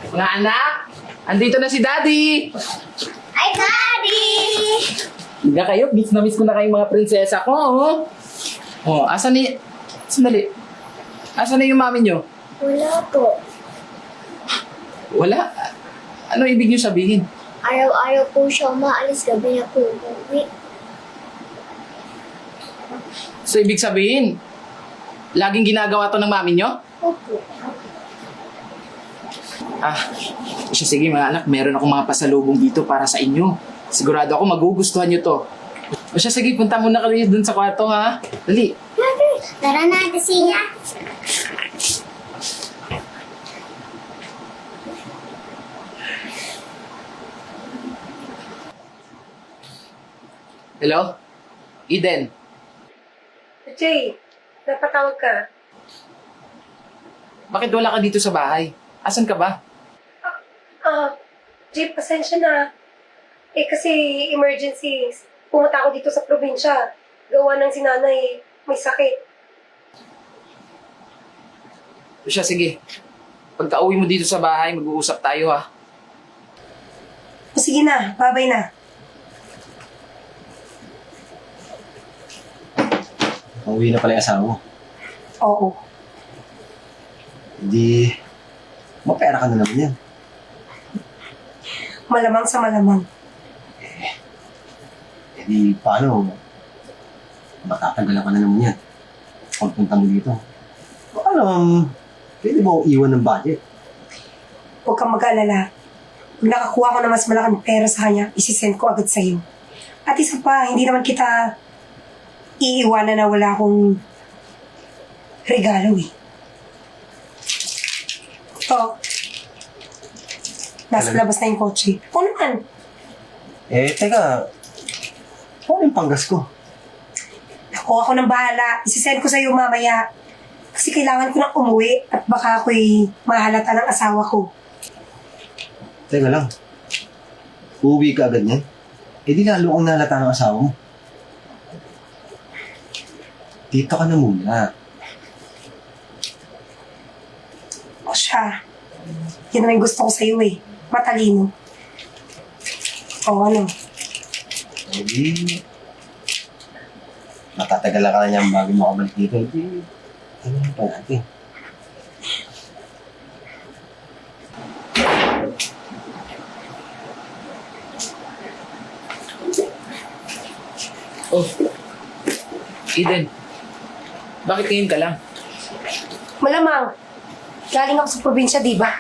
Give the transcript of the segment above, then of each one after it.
Mga anak, andito na si Daddy! Hi, Daddy! Higa kayo, miss na miss ko na kayong mga prinsesa ko, oh. Oh, asan ni... Sandali. Asan na yung mami nyo? Wala po. Wala. Ano ibig nyo sabihin? Araw-araw po siya umaalis, gabi na po umuwi. So, ibig sabihin, laging ginagawa to ng mami nyo? Opo. Siya, sige mga anak, meron akong mga pasalubong dito para sa inyo. Sigurado ako magugustuhan nyo to. O siya, sige, punta muna kayo dun sa kwarto, ha? Dali. Tara na, Tasinya. Hello? Eden? Jay, napatawag ka. Bakit wala ka dito sa bahay? Asan ka ba? Jay, pasensya na. Kasi emergency. Pumunta ako dito sa probinsya. Gawa ng sinanay, may sakit. O siya, sige. Pagka uwi mo dito sa bahay, mag-uusap tayo, ha? Sige na, babay na. Pauwi na pala yung asawa mo. Oo. Hindi, mapera ka na naman yan. Malamang sa malamang. Eh di, paano? Matatagalan ka na naman yan. Pagpunta mo dito. Baka naman, pwede mo iwan ng budget. Huwag kang mag-alala. Pag nakakuha ko na mas malaking pera sa kanya, isisend ko agad sa'yo. At isa pa, hindi naman kita iiwanan na wala akong regalo eh. Ito. Nasa labas na yung kotse. Oo naman. Teka. Ano yung panggas ko? Ako ng bahala. Isisend ko sa'yo mamaya. Kasi kailangan ko nang umuwi at baka ako'y mahalata ng asawa ko. Teka lang. Uuwi ka agad niyan? Di lalo kang nalata ng asawa mo. Dito ka na muna. O siya. Yan naman yung gusto ko sa'yo eh. Matalino. O ano? Di, matatagalan ka na niyan bago makabalik dito. Di, ano pa natin? Oh, Eden. Bakit ngayon ka lang? Malamang. Galing ako sa probinsya, di ba?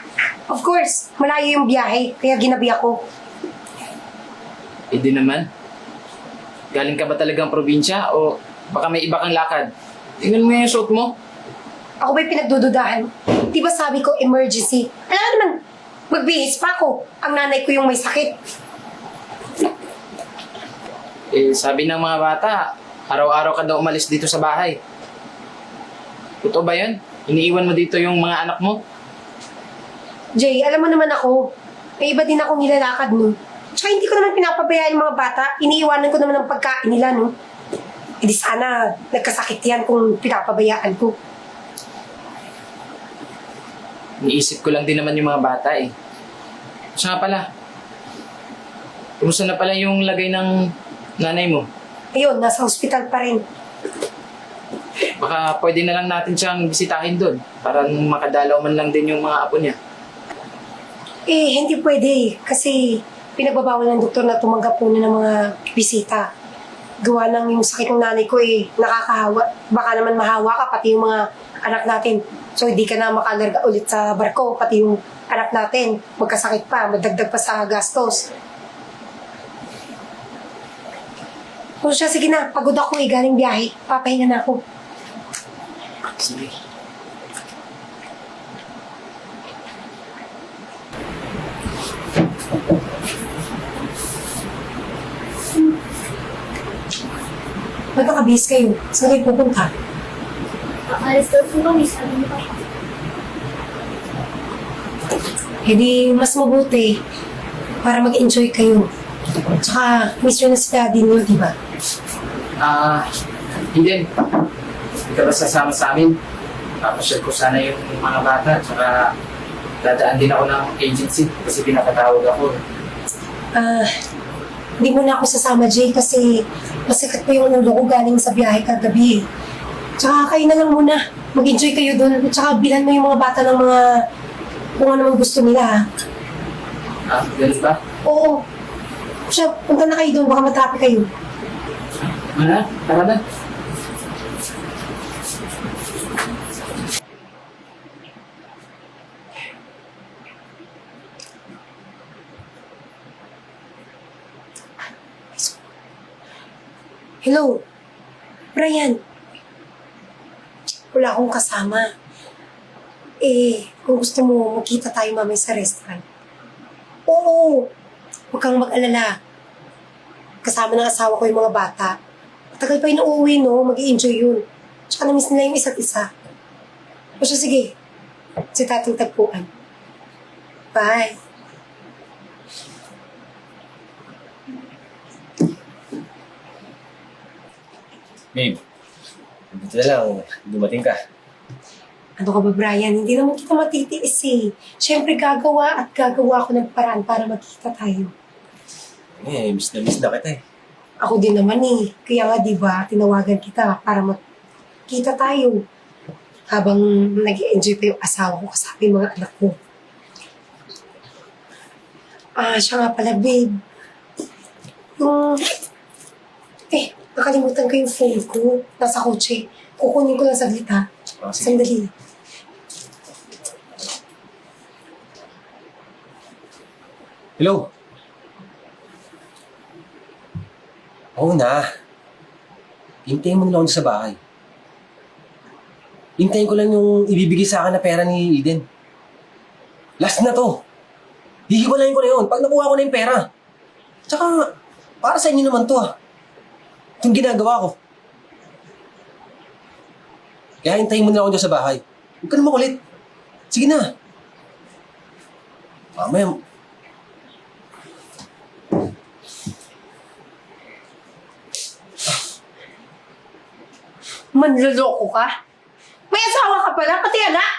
Of course, malayo yung biyahe, kaya ginabi ako. Eden naman. Galing ka ba talagang probinsya o baka may iba kang lakad? Tingnan mo yung suot mo. Ako ba'y pinagdududahan? Di ba sabi ko emergency? Alam naman, magbihis pa ako. Ang nanay ko yung may sakit. Sabi ng mga bata, araw-araw ka daw umalis dito sa bahay. Totoo ba yun? Iniiwan mo dito yung mga anak mo? Jay, alam mo naman ako, may iba din akong nilalakad, no? Tsaka hindi ko naman pinapabayaan yung mga bata. Iniiwanan ko naman ang pagkain nila, no? E di sana nagkasakit yan kung pinapabayaan ko. Iniisip ko lang din naman yung mga bata eh. Siya nga pala, kumusta na pala yung lagay ng nanay mo? Ayun, nasa hospital pa rin. Baka pwede na lang natin siyang bisitahin doon para makadalaw man lang din yung mga apo niya. Hindi pwede kasi pinagbabawal ng doktor na tumanggap muna ng mga bisita. Gawa ng yung sakit ng nanay ko nakakahawa. Baka naman mahawa ka, pati yung mga anak natin. So hindi ka na makalarga ulit sa barko, pati yung anak natin. Magkasakit pa, madagdag pa sa gastos. O siya, sige na, pagod ako galing biyahe. Papahinga na ako. Sige. Ba't nakabihis kayo? Saan kayo pupunta? Aalis daw po kami, sabi ni Papa. Di mas mabuti para mag-enjoy kayo. Tsaka, miss yun na si daddy niyo, di ba? Hindi. Hindi ka ba sasama sa amin? Papasyal ko sana yung mga bata, tsaka Dadaan din ako ng agency kasi pinapatawag ako. Hindi mo na ako sasama, Jay, kasi masakit pa yung ulo ko galing sa biyahe kagabi. Tsaka kayo na lang muna. Mag-enjoy kayo doon. Tsaka bilhan mo yung mga bata ng mga kung ano naman gusto nila, ha? Ganun ba? Oo. Siya, punta na kayo doon. Baka matrapik kayo. Wala, tara na. Hello? Brian? Wala akong kasama. Kung gusto mo, magkita tayo mamaya sa restaurant. Oo! Huwag kang mag-alala. Kasama ng asawa ko yung mga bata. Matagal pa yung uuwi, no? Mag-i-enjoy yun. Tsaka na-miss nila yung isa't isa. O siya, sige. Si tating tagpuan. Bye. Babe, dito na lang. Dumating ka. Ano ka ba, Brian? Hindi naman kita matitiis eh. Siyempre, gagawa at gagawa ako ng paraan para magkita tayo. Miss na kita eh. Ako din naman eh. Kaya nga, di ba, tinawagan kita para magkita tayo. Habang nag-enjoy pa yung asawa ko kasama yung mga anak ko. Siya nga pala, babe. Nakalimutan ko yung phone ko. Nasa kotse. Kukunin ko lang saglit, ha? Sige. Sandali. Hello? Oo na. Hintayin mo na lang sa bahay. Hintayin ko lang yung ibibigay sa akin na pera ni Eden. Last na to. Hihiwalayin ko na yun pag nakuha ko na yung pera. Tsaka, para sa inyo naman to itong ginagawa ko. Kaya hintayin mo na ako dyan sa bahay. Huwag ka na makulit. Sige na. Mamaya, Manloloko ka? May asawa ka pala, pati anak?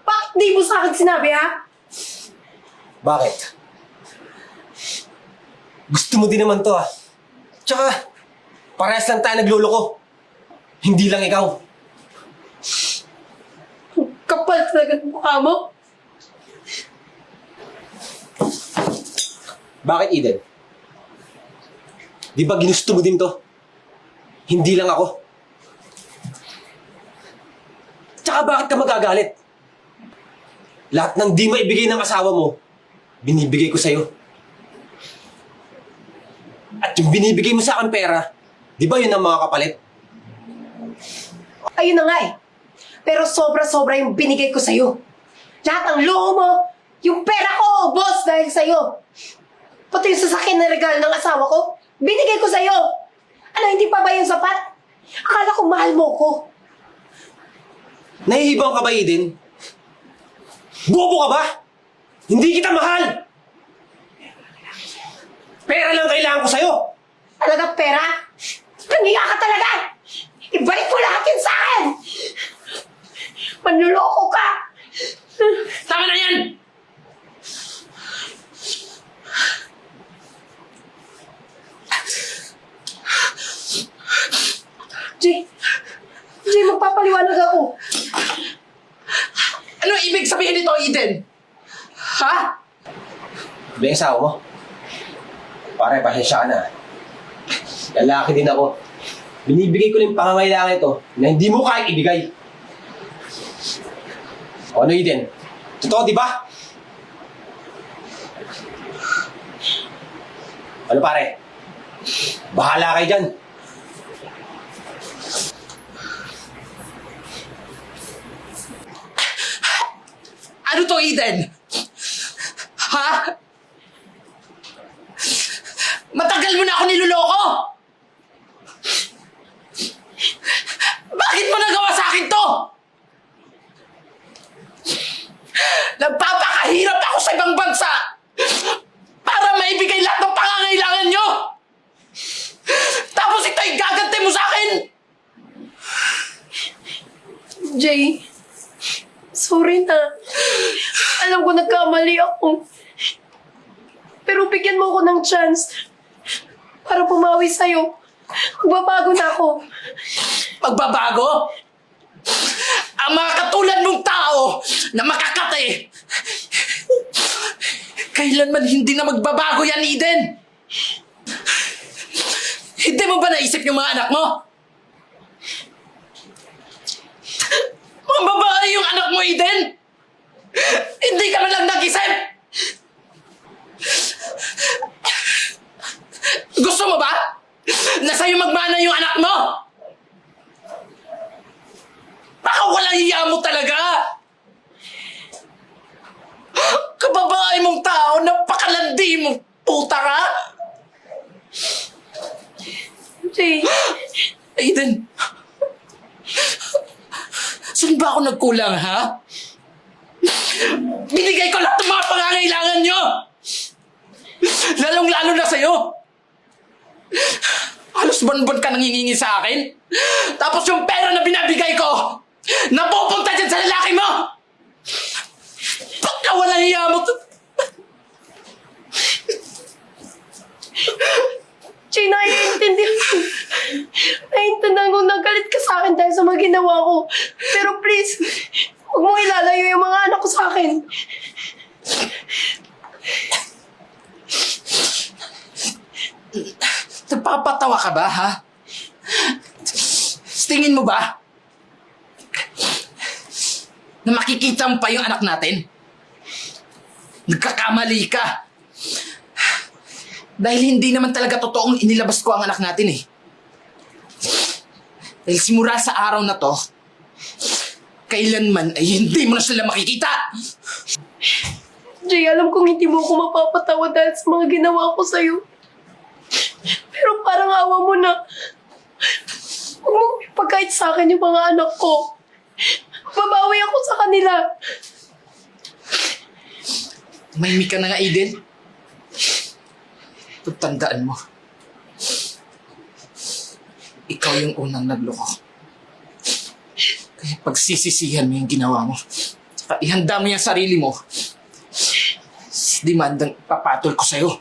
Bakit di mo sa akin sinabi, ha? bakit? Gusto mo din naman to Tsaka, parehas lang tayo nagluloko. Hindi lang ikaw. Kapal talaga ng mukha mo. Bakit, Eden? Di ba ginusto mo din to? Hindi lang ako. Tsaka bakit ka magagalit? Lahat ng di maibigay ng asawa mo, binibigay ko sa'yo. At yung binibigay mo sa akin pera, di ba yun ang mga kapalit? Ayun na nga eh. Pero sobra-sobra yung binigay ko sa'yo. Lahat ng luho mo, yung pera ko, boss, dahil sa'yo. Pati yung sasakyan na regalo ng asawa ko, binigay ko sa'yo. Ano, hindi pa ba yung sapat? Akala ko mahal mo ko. Nahihibang ka ba, Eden? Bobo ka ba? Hindi kita mahal! Pera lang kailangan ko sa'yo! Talaga pera? Nangiya ka talaga! Ibalik mo lahat yun sa akin! Manluloko ka! Tama na yan! Jay, magpapaliwanag ako. Ano ibig sabihin nito, Eden? Ha? Ba yung asawa mo? Pare, pasensya ka na. Lalaki din ako. Binibigay ko lang yung pangangailangan ito na hindi mo kaya ibigay. O ano, Eden? Totoo, di ba? Ano pare? Bahala kayo dyan. Ano to, Eden? Ha? Matagal mo na ako niloloko! Bakit mo nagawa sa akin to? Nagpapakahirap ako sa ibang bansa para maibigay lahat ng pangangailangan nyo! Tapos ito'y gaganti mo sa akin! Jay, sorry na. Alam Alam ko nagkamali ako. Pero bigyan mo ako ng chance para pumawi sa'yo. Magbabago na ako. Magbabago? Ang mga katulad mong tao na makakate, kailanman hindi na magbabago yan, Eden! Hindi mo ba naisip yung mga anak mo? Mga babae yung anak mo, Eden! Hindi ka man lang nag-isip! Gusto mo ba? Na sa'yo magmana yung anak mo? Baka walang hiya mo talaga! Kababae mong tao, napakalandi mo, puta ka! Jay, Aiden, saan ba ako nagkulang, ha? Binigay ko lahat ng mga pangangailangan nyo! Lalong-lalo na sa'yo! Halos buwan-buwan ka nangingingi sa akin? Tapos yung pera na binabigay ko, napupunta dyan sa lalaki mo! Baka walang hiya mo to. Jay, naiintindihan ko nagalit ka sa akin dahil sa mga ginawa ko. Pero please, huwag mo ilalayo yung mga anak ko sa akin. Nagpapatawa ka ba, ha? Tingin mo ba na makikita mo pa yung anak natin? Nagkakamali ka. Dahil hindi naman talaga totoong inilabas ko ang anak natin eh. Dahil simula sa araw na to, kailanman ay hindi mo na sila makikita. Jay, alam kong hindi mo ako mapapatawa dahil sa mga ginawa ko sa'yo. Pero parang awa mo na. Huwag mo ipagkait sa akin yung mga anak ko. Babawi ako sa kanila. Mahimik ka na nga, Eden. Tandaan mo. Ikaw yung unang nagloko. Kaya pagsisisihan mo yung ginawa mo. Saka ihanda mo yung sarili mo. Si demandang papatol ko sa'yo.